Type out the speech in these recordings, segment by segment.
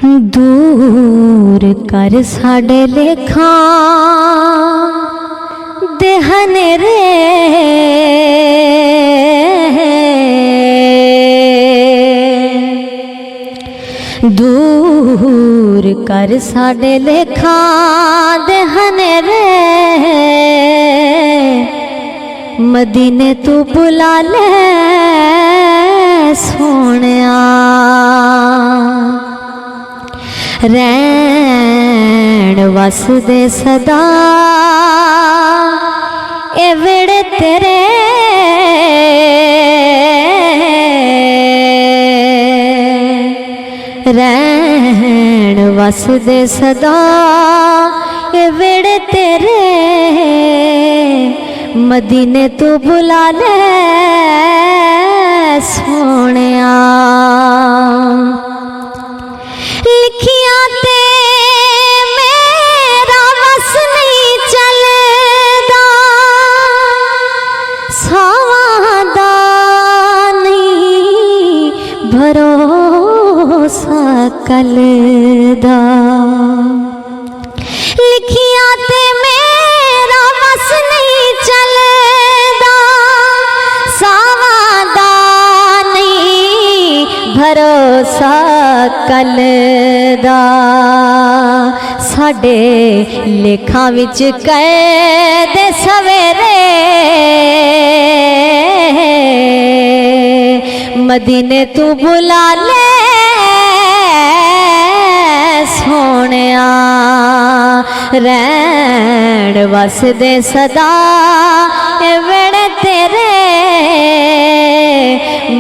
दूर कर साडे लेखा दे हनेरे, दूर कर साडे लेखा दे हनेरे, मदीने तू बुला ले सोनिया। रैण वसदे सदा ए वेड़े तेरे, रैण वसदे सदा ए वेड़े तेरे, मदीने तू बुला ले सोनिया। लिखिया ते मेरा बस नहीं चलदा, सादा नहीं भरोसा कलदा। लिखिया ते मेरा बस नहीं चलदा, सादा नहीं भरोसा कलदा। साडे लेखा विच कैद सवेरे, मदीने तू बुला ले सोनिया। रैण वसदे सदा ए वेड़े तेरे,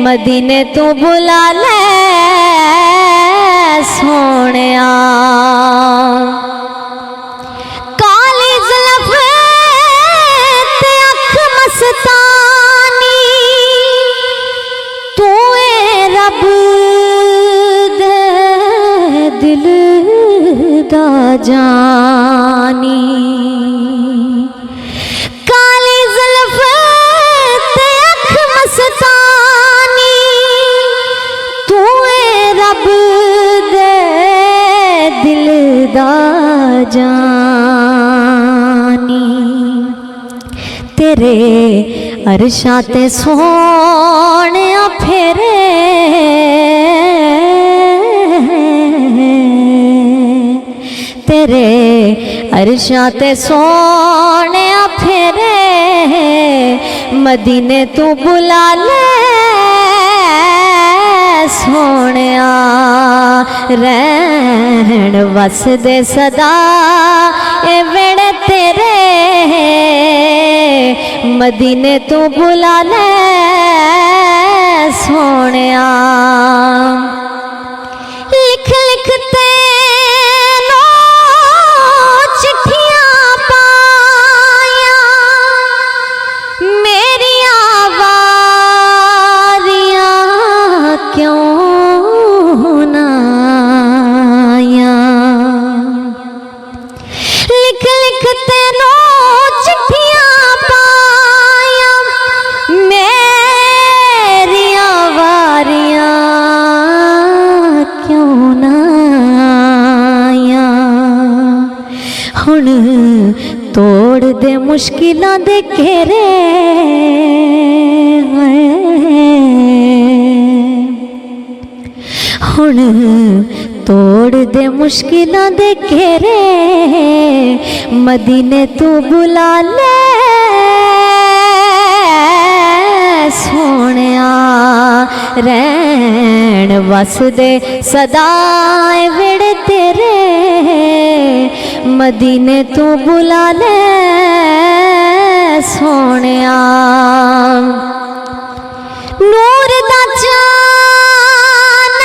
मदीने तू बुला ले सोनिया। काली जुल्फ ते अख मस्तानी, तू ए रब दे दिल दा जानी। काली जुल्फ ते अख मस्तानी, तू ए रब दे दिल दा जानी। तेरे अरशां ते सोनिया फेरे, तेरे अरशां ते सोनिया फेरे, मदीने तू बुला ले सोनिया। रैण वसदे सदा ए वेड़े तेरे, मदीने तू बुला ले सोनिया। लिख लिखते चिट्ठियां पाया, मेरिया वारियां क्यों ना आया। लिख लिखते चिट्ठियां पाया, मेरिया वारियां क्यों ना आया। हुण तोड़ दे मुश्किलां दे घेरे, हुण तोड़ दे मुश्किलां दे घेरे, मदीने तू बुला ले सोनिया। रैण वसदे सदा ए वेड़े तेरे, मदीने तू बुला ले सोनिया। नूर दा चान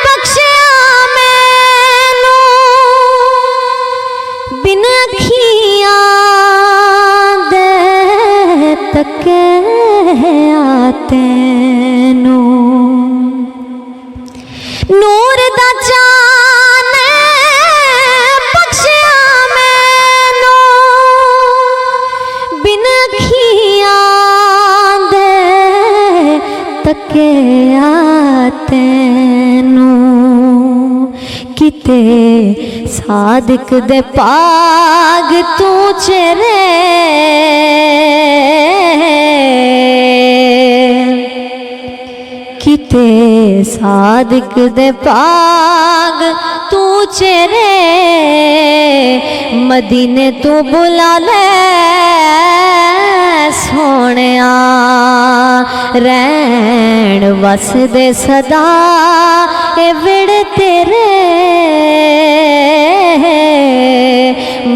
बख्शिया मैनू, बिन अखियां दे तके तैनू। नूर दा चान बख्शिया मैनू, बिन अखियां दे तके तैनू। किते सादिक दे पाग तू चेरे किते सादिक दे पाग तू चेरे मदीने तू बुला ले सोनिया रैन वसदे सदा ए विड़ तेरे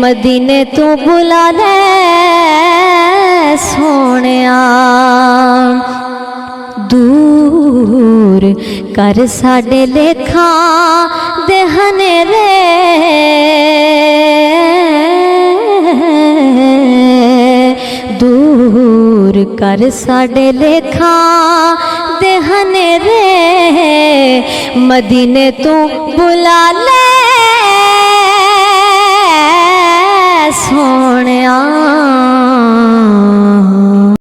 मदीने तू बुला ले सोनिया दूर कर साडे लेखा दे हनेरे दूर कर साडे लेखा दे हनेरे मदीने तू बुला ले